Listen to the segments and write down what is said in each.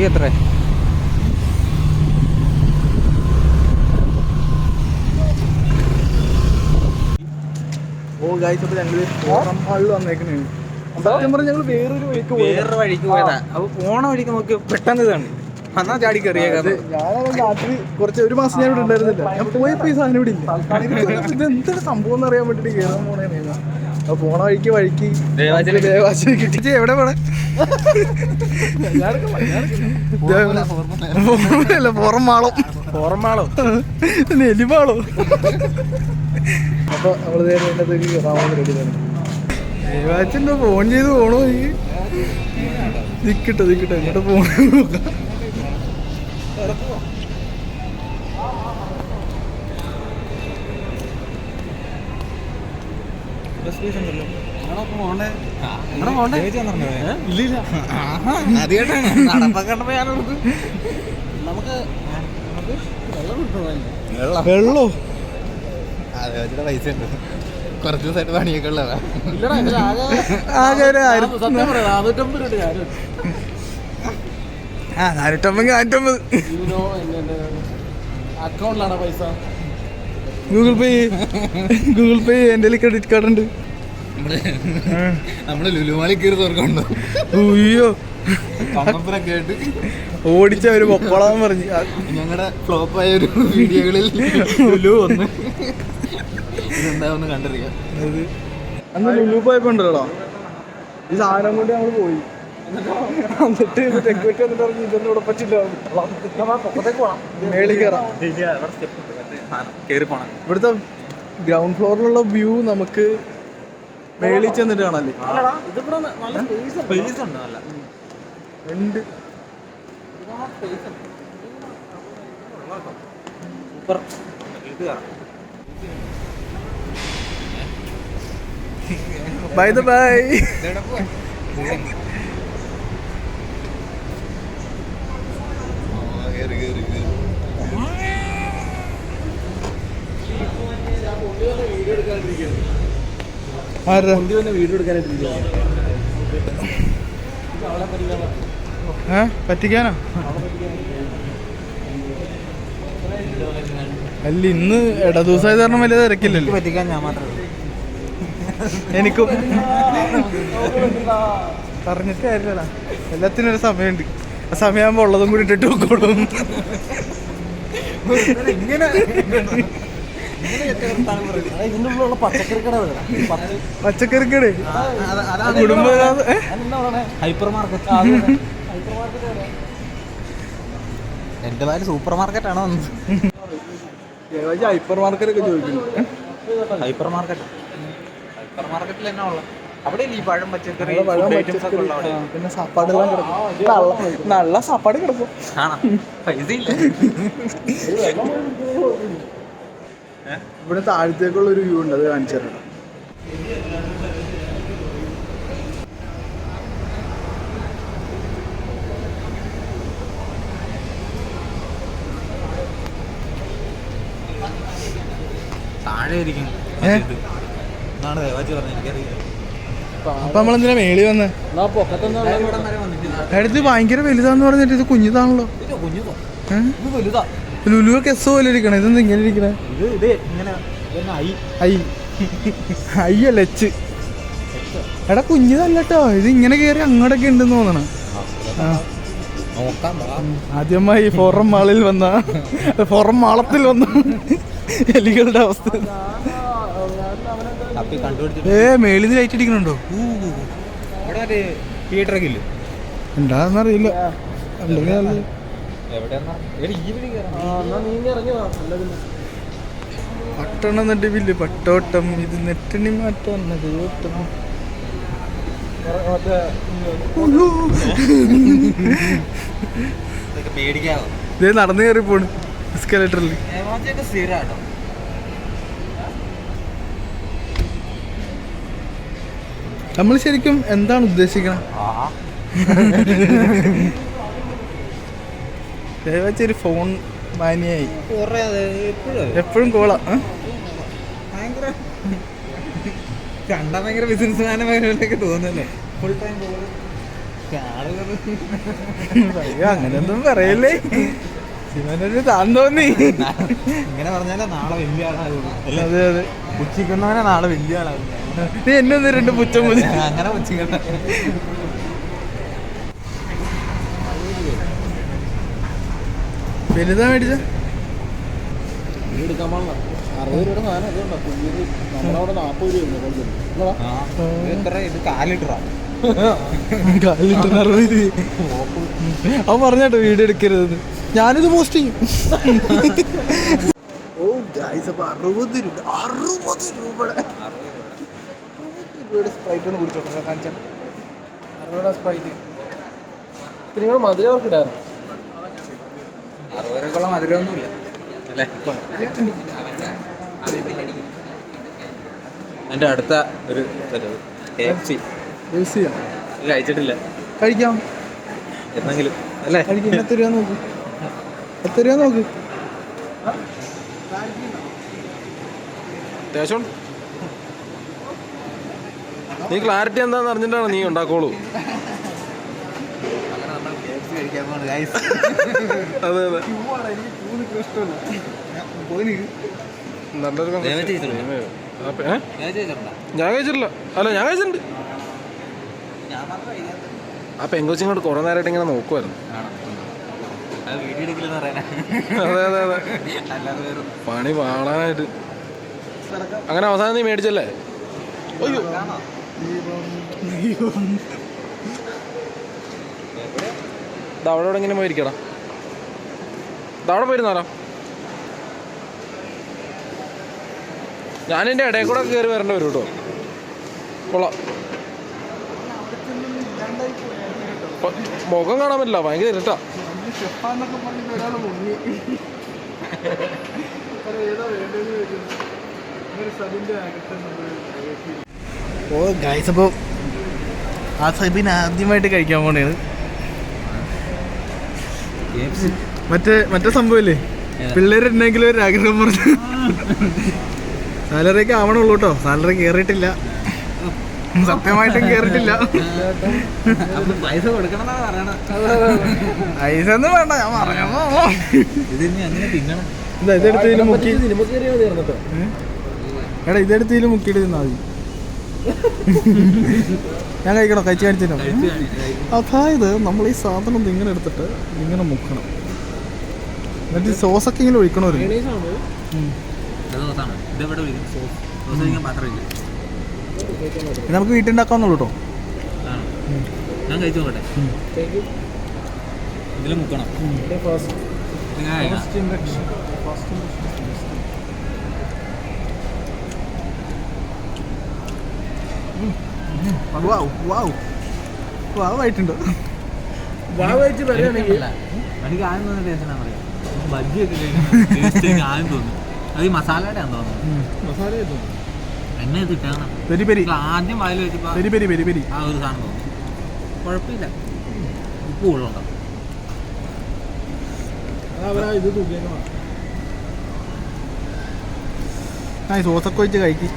എത്ര ഞങ്ങൾ വേറൊരു വഴിക്ക് പോയതാ. അപ്പൊ പോണ വഴിക്ക് നോക്കി പെട്ടെന്ന് ഇതാണ് എന്നാ ചാടി കയറിയത്. ഞാനത് നാട്ടിൽ കുറച്ച് ഒരു മാസം ഞാൻ ഇവിടെ ഉണ്ടായിരുന്നില്ല. ഞാൻ പോയപ്പോ ഈ സാധനം ഇവിടെ ഇല്ല. ഇത് എന്താണ് സംഭവം എന്ന് അറിയാൻ വേണ്ടിട്ട് കയറാൻ പോണേ. അപ്പൊ പോണ വഴിക്ക് ദേവാശിരി കിട്ടിച്ച് എവിടെ പോണേ? പുറമാളോ നെലിമാളോ? അപ്പൊ നമ്മള് നേരത്തേക്ക് കയറാൻ റെഡി തന്നെ. ദേവാച്ചൻ്റെ ഫോൺ ചെയ്ത് പോണോ? നിക്കട്ടെ എങ്ങോട്ട് പോണ നോക്കാം. വെള്ളോ പൈസ ഉണ്ട്. കുറച്ച് ദിവസമായിട്ട് പണിയൊക്കെ ഉള്ളതാ. ആകെ 450 അക്കൗണ്ടിലാണ് പൈസ. ഗൂഗിൾ പേ എൻ്റെ ക്രെഡിറ്റ് കാർഡ് ഉണ്ട്. നമ്മള് ലുലുമാളി കയറി തുറക്കണ്ടോ? അയ്യോ കണ്ണപ്പുറൊക്കെ ആയിട്ട് ഓടിച്ച ഒരു പൊക്കോളാന്ന് പറഞ്ഞ് ഞങ്ങളുടെ ഫ്ലോപ്പായ ഒരു വീഡിയോകളിൽ ലുലു വന്ന് ഇതെന്താന്ന് കണ്ടിരിക്കാം. അന്ന് ലുലു പോയപ്പോ ഉണ്ടല്ലോ ഈ സാധനം കൊണ്ട് ഞങ്ങൾ പോയി. എന്നിട്ട് തെക്കുവെച്ച് വന്നിട്ട് പറഞ്ഞ് ഇതൊന്നും ഇവിടെ പറ്റില്ല, മേളിൽ കയറാം. ഇവിടുത്തെ ഗ്രൗണ്ട് ഫ്ലോറിലുള്ള വ്യൂ നമുക്ക് മേളിൽ ചെന്നിട്ട് കാണല്ലേ. ഉണ്ട് ബൈ ദ ബൈ. പറ്റിക്കാനോ? അല്ല ഇന്ന് ഇട ദിവസമായി കാരണം വലിയ തിരക്കില്ലല്ലോ. പറ്റിക്കാൻ ഞാൻ മാത്രമേ എനിക്കും പറഞ്ഞിട്ട് കാര്യമില്ലടാ, എല്ലാത്തിനും ഒരു സമയമുണ്ട്. ആ സമയമാകുമ്പോൾ ഉള്ളതും കൂടി ഇട്ടിട്ട് നോക്കോളും. പച്ചക്കറിക്കട കുടുംബ ഹൈപ്പർ മാർക്കറ്റ്. എന്റെ പേര് സൂപ്പർ മാർക്കറ്റ് ആണോ? ഹൈപ്പർ മാർക്കറ്റ് ഒക്കെ ചോദിക്കുന്നു. ഹൈപ്പർ മാർക്കറ്റിൽ എന്നാ ഉള്ളത്? അവിടെ ഈ പഴം പച്ചക്കറി പിന്നെ സാപ്പാടെല്ലാം കിടക്കും. നല്ല സാപ്പാട് കിടക്കും. പൈസ ഇല്ല. ഇവിടെ താഴത്തേക്കുള്ള ഒരു വ്യൂ ഉണ്ട്, അത് കാണിച്ചു തരണം. താഴെ ഇരിക്കും. അപ്പൊ നമ്മളെന്തിനാ മേളി വന്നേ? അടുത്ത് ഭയങ്കര വലുതാന്ന് പറഞ്ഞിട്ട് ഇത് കുഞ്ഞിതാണല്ലോ. ലുലു കെസ് പോലെ ഇരിക്കണേ. ഇതെന്താ ഇങ്ങനെ ഇരിക്കണേ? അയ്യല്ല എച്ച്. എടാ കുഞ്ഞിതല്ല കേട്ടോ, ഇത് ഇങ്ങനെ കയറി അങ്ങോട്ടൊക്കെ ഉണ്ടെന്ന് തോന്നണ. ആദ്യമായി ഫോറം മാളിൽ വന്ന മാളത്തിൽ വന്ന എലികളുടെ അവസ്ഥ. മേളിന്ന് ലൈറ്റ് അടിക്കണുണ്ടോ? എന്താന്നറിയില്ല. പട്ടണം നടുവില് പട്ടോട്ടം, ഇത് നെറ്റണി മാറ്റാൻ ഓട്ടം. ഇതേ നടന്നു കയറി പോണ് എസ്കലേറ്ററിൽ. നമ്മൾ ശരിക്കും എന്താണ് ഉദ്ദേശിക്കണം? ദയവാച്ചൊരു ഫോൺ മാനിയായി എപ്പോഴും കോളാ. കണ്ടാ ഭയങ്കര ബിസിനസ് മാനൊക്കെ തോന്നുന്നല്ലേ? ഫുൾ ടൈം അയ്യോ അങ്ങനെയൊന്നും പറയല്ലേ, ശിവനൊരു താൻ തോന്നി. ഇങ്ങനെ പറഞ്ഞാലേ നാളെ വലിയ ആളാകുള്ളൂ. അതെ അതെ, പുച്ഛിക്കുന്നവനെ നാളെ വലിയ ആളാകും. നീ എന്നെ ഒന്ന് രണ്ട് പുച്ഛം മതി. അങ്ങനെ പുച്ഛിക്കണ്ട. വലുതാ മേടിച്ച എടുക്കാൻ പാടില്ല. 60 രൂപയുടെ സാധനം അതുകൊണ്ടാ പുതിയത്. നമ്മളവിടെ 40 രൂപ. എത്ര ഇത് 4 ലിറ്ററാ? അവൻ പറഞ്ഞാട്ടോ വീഡിയോ എടുക്കരുത്, ഞാനിത് പോസ്റ്റ് ചെയ്യും. ഓ ഗൈസ്, അപ്പൊ 60 രൂപ, 60 രൂപയുടെ സ്പ്രൈറ്റ് ഒന്ന് കുടിച്ചോട്ടെ, കാണിച്ചാൽ 60 രൂപ സ്പ്രൈറ്റ്. നിങ്ങൾ മധുരമൊക്കെ ഇടാറ്? 60 രൂപക്കുള്ള മധുരമൊന്നുമില്ല അല്ലേ? എൻ്റെ അടുത്ത ഒരു KFC കഴിച്ചിട്ടില്ല. കഴിക്കാം, എന്നെങ്കിലും അല്ലേ? കഴിക്കാം. 10 രൂപ നോക്ക്, 10 രൂപ നോക്ക്. അത്യാവശ്യം നീ ക്ലാരിറ്റി എന്താന്ന് അറിഞ്ഞിട്ടാണ് നീ ഉണ്ടാക്കോളൂ. അങ്ങനെ നമ്മൾ KFC കഴിക്കാൻ പോകുന്നത് ഗൈസ്. അതെ അതെ, നല്ലൊരു ഞാൻ കഴിച്ചിട്ടുണ്ടോ? ഞാൻ കഴിച്ചിട്ടില്ല. അല്ല ഞാൻ കഴിച്ചിട്ടുണ്ട്. ഞാൻ മാത്രം കഴിക്കാത്ത. ആ പെങ്കൊച്ചിങ്ങോട്ട് കുറെ നേരമായിട്ട് ഇങ്ങനെ നോക്കുമായിരുന്നു. അത് വീഡിയോ എടുക്കില്ലെന്ന് പറയാനാ. അതെ അതെ അതെ, അല്ലാതെ വേറെ പണി പാടാനായിട്ട്. അങ്ങനെ അവസാനം നീ മേടിച്ചല്ലേ? അയ്യോ, കാണോ? അവിടെ എവിടെങ്കിലും പോയിരിക്കടാ, അവിടെ പോയിരുന്നാലോ. ഞാനെൻ്റെ ഇടയിൽ കൂടെ കയറി വരേണ്ടി വരും കേട്ടോ. കൊള്ളാം, മുഖം കാണാൻ പറ്റില്ല, ഭയങ്കര ഇരുട്ടാ. ഓ ഗൈസ്, അപ്പോൾ ആ സബിന് ആദ്യമായിട്ട് കഴിക്കാൻ പോണേണ് മറ്റേ സംഭവമില്ലേ, പിള്ളേരുണ്ടെങ്കിലും ഒരു ആഗ്രഹം പറഞ്ഞു. സാലറിയൊക്കെ ആവണുള്ളൂ കേട്ടോ, സാലറി കയറിയിട്ടില്ല, സത്യമായിട്ടും കയറിയിട്ടില്ല. പൈസ കൊടുക്കണം പറയണ. പൈസ ഒന്നും വേണ്ട, ഞാൻ പറയാമോ. ഇതിന് അങ്ങനെ തിന്നണം. ഇതെടുത്തതിൽ മുക്കി, സിനിമ കയറിയാൽ മതി കേട്ടോ. എടാ ഇതെടുത്തതിൽ മുക്കിയിട്ട് തിന്നാ മതി. ഞാൻ കഴിക്കണോ? കഴിച്ച് കാണിച്ചിട്ടോ. അതായത് നമ്മൾ ഈ സാധനം ഇങ്ങനെ എടുത്തിട്ട് ഇങ്ങനെ മുക്കണം, എന്നിട്ട് സോസൊക്കെ ഇങ്ങനെ ഒഴിക്കണോ. നമുക്ക് വീട്ടിലുണ്ടാക്കാവുന്നുള്ളൂ കേട്ടോ. ഞാൻ കഴിച്ചു നോക്കട്ടെ. ഇതിൽ മുക്കണം. വാവായിട്ടുണ്ട്. എനിക്ക് ആദ്യം തോന്നുന്ന ടേസ്റ്റ് എന്താ പറയാ, ബജ്ജിയൊക്കെ കഴിക്കുന്ന ആദ്യം തോന്നുന്നു. അത് ഈ മസാലയുടെ ആണെന്ന് തോന്നുന്നു. എന്നെ ഇത് ഇട്ടാണ് പെരി പെരി, ആദ്യം വായിൽ വെച്ചപ്പോ പെരി പെരി പെരി പെരി ആ ഒരു സാധനം തോന്നുന്നു. കുഴപ്പമില്ല, ഉപ്പ് കൂടുതലുണ്ടാവും. ആ സോസൊക്കെ വെച്ച് കഴിക്കും.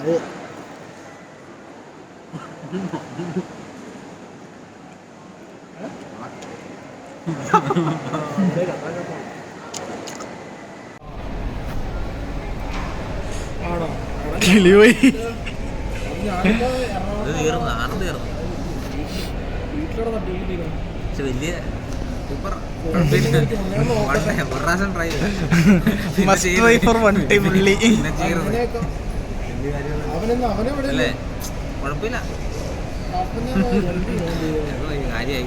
അത് കിളിപോയി. അത് തീർന്നു, ആനന്ദ തീർന്നു. പക്ഷെ വലിയ സൂപ്പർ. ഒരു പ്രാവശ്യം ട്രൈ അല്ലേ? കുഴപ്പമില്ല, കാര്യമായി.